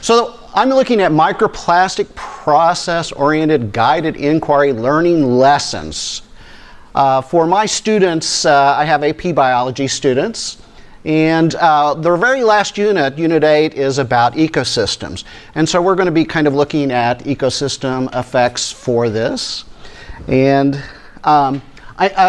So I'm looking at microplastic process-oriented guided inquiry learning lessons. For my students, I have AP Biology students, and their very last unit, Unit 8, is about ecosystems. And so we're going to be kind of looking at ecosystem effects for this. And I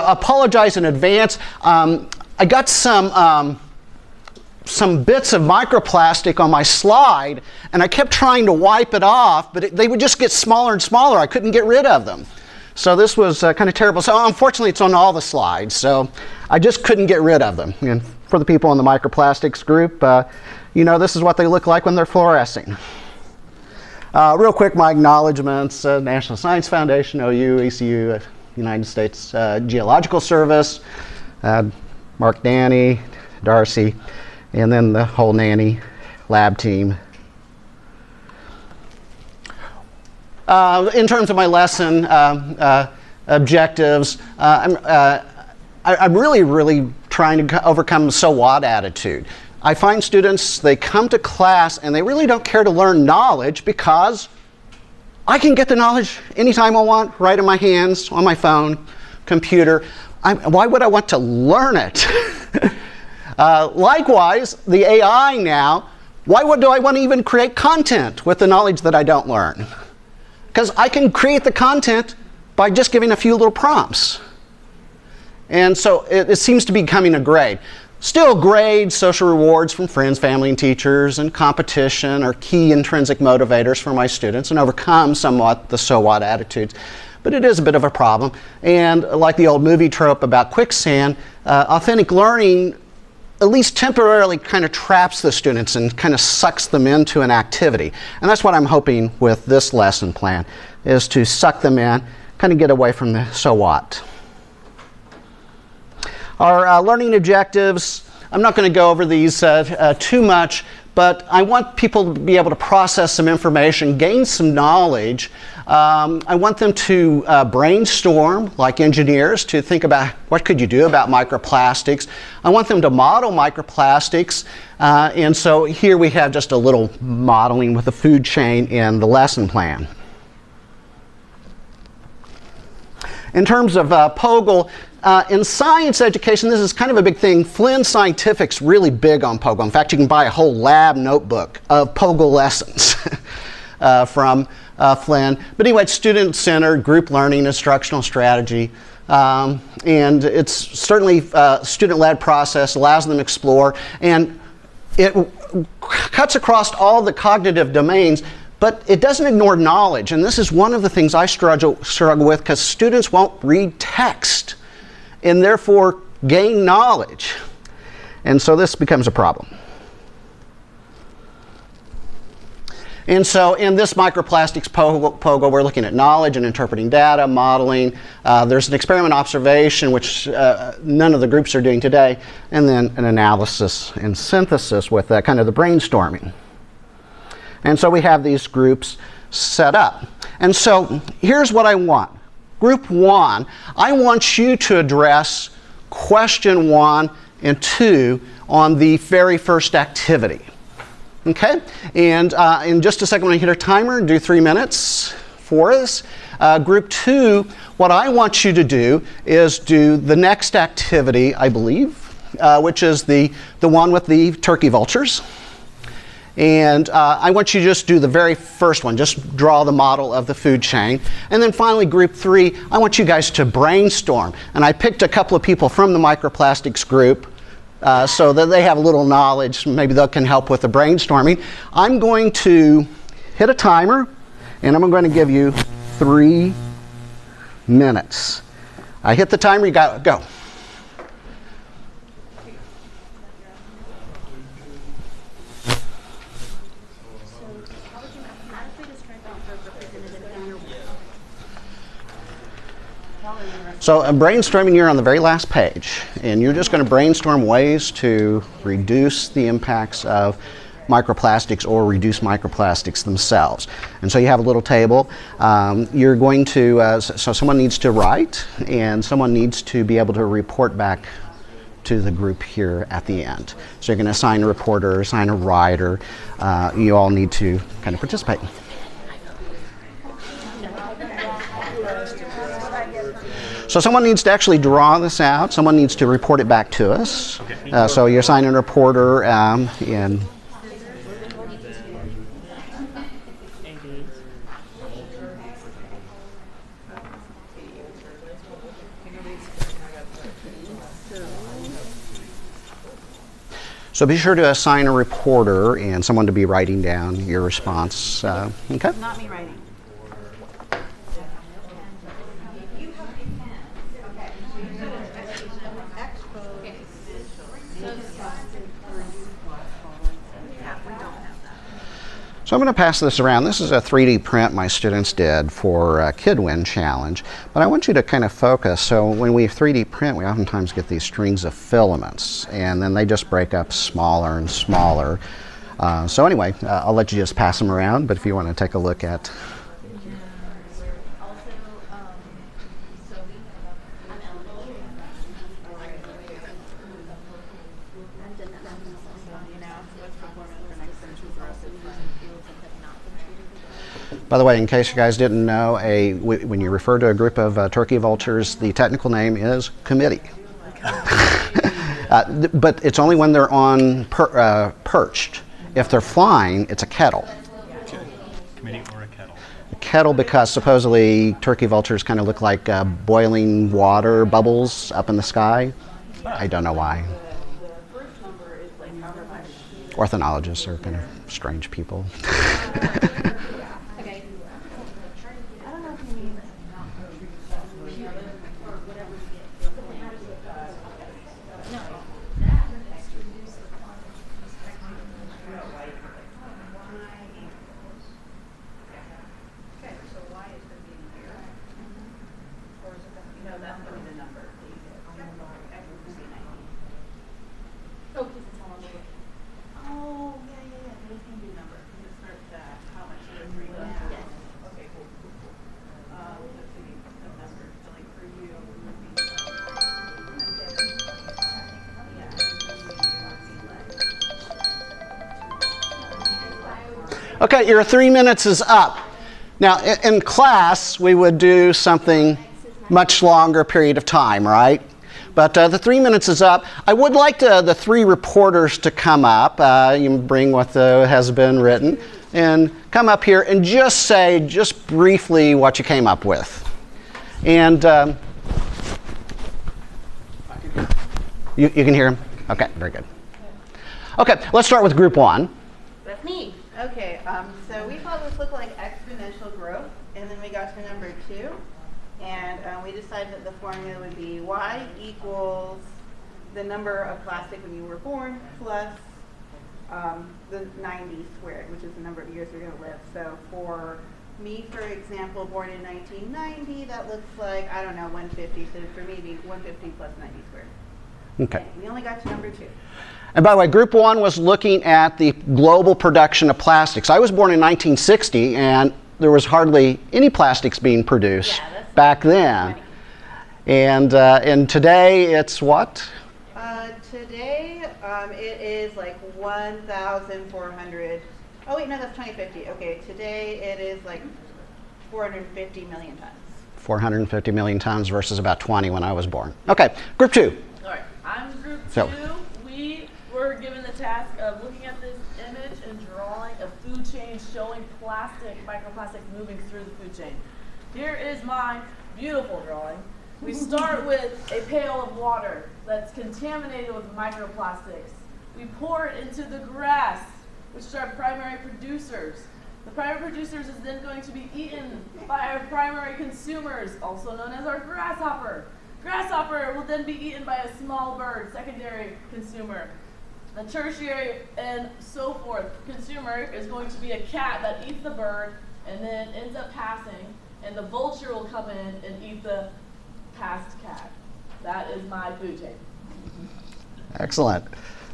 apologize in advance. I got some bits of microplastic on my slide, and I kept trying to wipe it off, but they would just get smaller and smaller. I couldn't get rid of them. So this was kind of terrible. So unfortunately, it's on all the slides, so I just couldn't get rid of them. And for the people in the microplastics group, you know, this is what they look like when they're fluorescing. Real quick, my acknowledgments: National Science Foundation, OU, ECU, United States Geological Service, Mark Danny, Darcy, and then the whole NANI lab team. In terms of my lesson objectives, I'm really trying to overcome the so what attitude. I find students, they come to class and they really don't care to learn knowledge because I can get the knowledge anytime I want, right in my hands, on my phone, computer. Why would I want to learn it? Likewise, the AI now, do I want to even create content with the knowledge that I don't learn? Because I can create the content by just giving a few little prompts. And so it seems to be becoming a grade. Still, grades, social rewards from friends, family, and teachers, and competition are key intrinsic motivators for my students and overcome somewhat the so what attitudes. But it is a bit of a problem. And like the old movie trope about quicksand, authentic learning at least temporarily kind of traps the students and kind of sucks them into an activity. And that's what I'm hoping with this lesson plan, is to suck them in, kind of get away from the so what. Our learning objectives, I'm not going to go over these too much, but I want people to be able to process some information, gain some knowledge. I want them to brainstorm, like engineers, to think about what could you do about microplastics. I want them to model microplastics, and so here we have just a little modeling with the food chain in the lesson plan. In terms of POGIL, in science education, this is kind of a big thing. Flynn Scientific's really big on POGIL. In fact, you can buy a whole lab notebook of POGIL lessons from Flynn. But anyway, it's student-centered, group learning, instructional strategy. And it's certainly a student-led process, allows them to explore, and it cuts across all the cognitive domains. But it doesn't ignore knowledge, and this is one of the things I struggle with, because students won't read text and therefore gain knowledge. And so this becomes a problem. And so in this microplastics POGIL, we're looking at knowledge and interpreting data, modeling. There's an experiment observation, which none of the groups are doing today, and then an analysis and synthesis with kind of the brainstorming. And so we have these groups set up. And so here's what I want. Group 1, I want you to address question 1 and 2 on the very first activity. Okay? And in just a second, when I hit our timer, do 3 minutes for us. Group 2, what I want you to do is do the next activity, I believe, which is the one with the turkey vultures. And I want you to just do the very first one, just draw the model of the food chain. And then finally, group 3, I want you guys to brainstorm. And I picked a couple of people from the microplastics group so that they have a little knowledge. Maybe they can help with the brainstorming. I'm going to hit a timer, and I'm going to give you 3 minutes. I hit the timer, you got it, go. So brainstorming, you're on the very last page, and you're just going to brainstorm ways to reduce the impacts of microplastics or reduce microplastics themselves. And so you have a little table. You're going to, so someone needs to write, and someone needs to be able to report back to the group here at the end. So you're going to assign a reporter, assign a writer. You all need to kind of participate. So someone needs to actually draw this out. Someone needs to report it back to us. So you're assigning a reporter and so be sure to assign a reporter and someone to be writing down your response. Okay? Not me writing. So I'm going to pass this around. This is a 3D print my students did for a KidWin challenge, but I want you to kind of focus. So when we 3D print, we oftentimes get these strings of filaments, and then they just break up smaller and smaller. So anyway, I'll let you just pass them around, but if you want to take a look at By the way, in case you guys didn't know, when you refer to a group of turkey vultures, the technical name is committee. But it's only when they're on perched. If they're flying, it's a kettle. Committee or a kettle? A kettle because supposedly turkey vultures kind of look like boiling water bubbles up in the sky. I don't know why. Ornithologists are kind of strange people. Okay, your 3 minutes is up. Now, in class, we would do something much longer period of time, right? But the 3 minutes is up. I would like the three reporters to come up. You bring what has been written and come up here and just say, just briefly, what you came up with. And you can hear him? Okay, very good. Okay, let's start with group one. That's me. Okay, so we thought this looked like exponential growth, and then we got to number 2, and we decided that the formula would be y equals the number of plastic when you were born plus the 90 squared, which is the number of years you're going to live. So for me, for example, born in 1990, that looks like, I don't know, 150. So for me, it'd be 150 plus 90 squared. Okay. We only got to number 2. And by the way, group one was looking at the global production of plastics. I was born in 1960, and there was hardly any plastics being produced back then. And today, it's what? Today, it is like 1,400. Oh wait, no, that's 2050. Okay, today it is like 450 million tons. 450 million tons versus about 20 when I was born. Okay, group 2. All right, I'm group 2. We were given the task of looking at this image and drawing a food chain showing microplastics moving through the food chain. Here is my beautiful drawing. We start with a pail of water that's contaminated with microplastics. We pour it into the grass, which is our primary producers. The primary producers is then going to be eaten by our primary consumers, also known as our grasshopper. Grasshopper will then be eaten by a small bird, secondary consumer. The tertiary and so forth consumer is going to be a cat that eats the bird and then ends up passing, and the vulture will come in and eat the passed cat. That is my food chain. Excellent.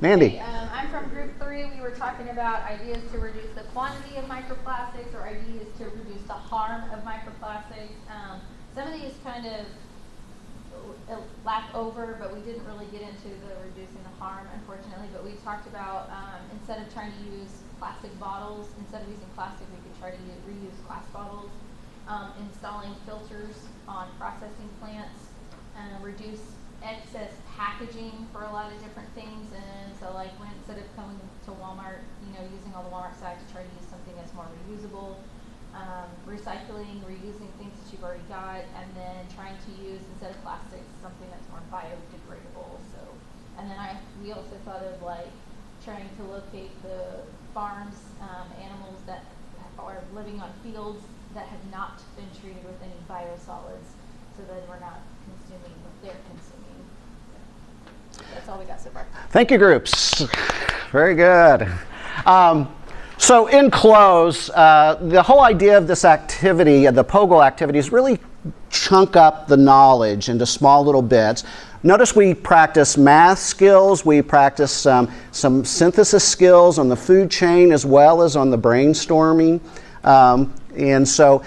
Mandy. Hey, I'm from group 3. We were talking about ideas to reduce the quantity of microplastics or ideas to reduce the harm of microplastics. Some of these kind of lap over, but we didn't really get into the reducing the harm, unfortunately. But we talked about instead of trying to use plastic bottles, instead of using plastic, we could try to reuse glass bottles. Installing filters on processing plants, reduce excess packaging for a lot of different things. And so, like, when instead of coming to Walmart, using all the Walmart side to try to use something that's more reusable. Recycling, reusing things that you've already got, and then trying to use, instead of plastics, something that's more biodegradable. So, and then we also thought of, like, trying to locate the farms, animals that are living on fields that have not been treated with any biosolids, so that we're not consuming what they're consuming. That's all we got so far. Thank you, groups. Very good. So in close, the whole idea of this activity, the POGIL activity, is really chunk up the knowledge into small little bits. Notice we practice math skills, we practice some synthesis skills on the food chain as well as on the brainstorming. And so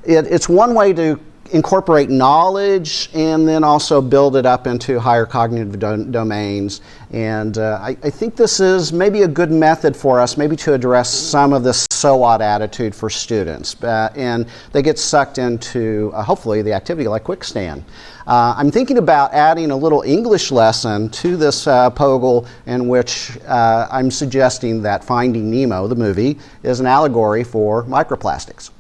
it's one way to incorporate knowledge and then also build it up into higher cognitive domains. And I think this is maybe a good method for us maybe to address some of this so what attitude for students. And they get sucked into hopefully the activity like Quickstand. I'm thinking about adding a little English lesson to this POGIL in which I'm suggesting that Finding Nemo, the movie, is an allegory for microplastics.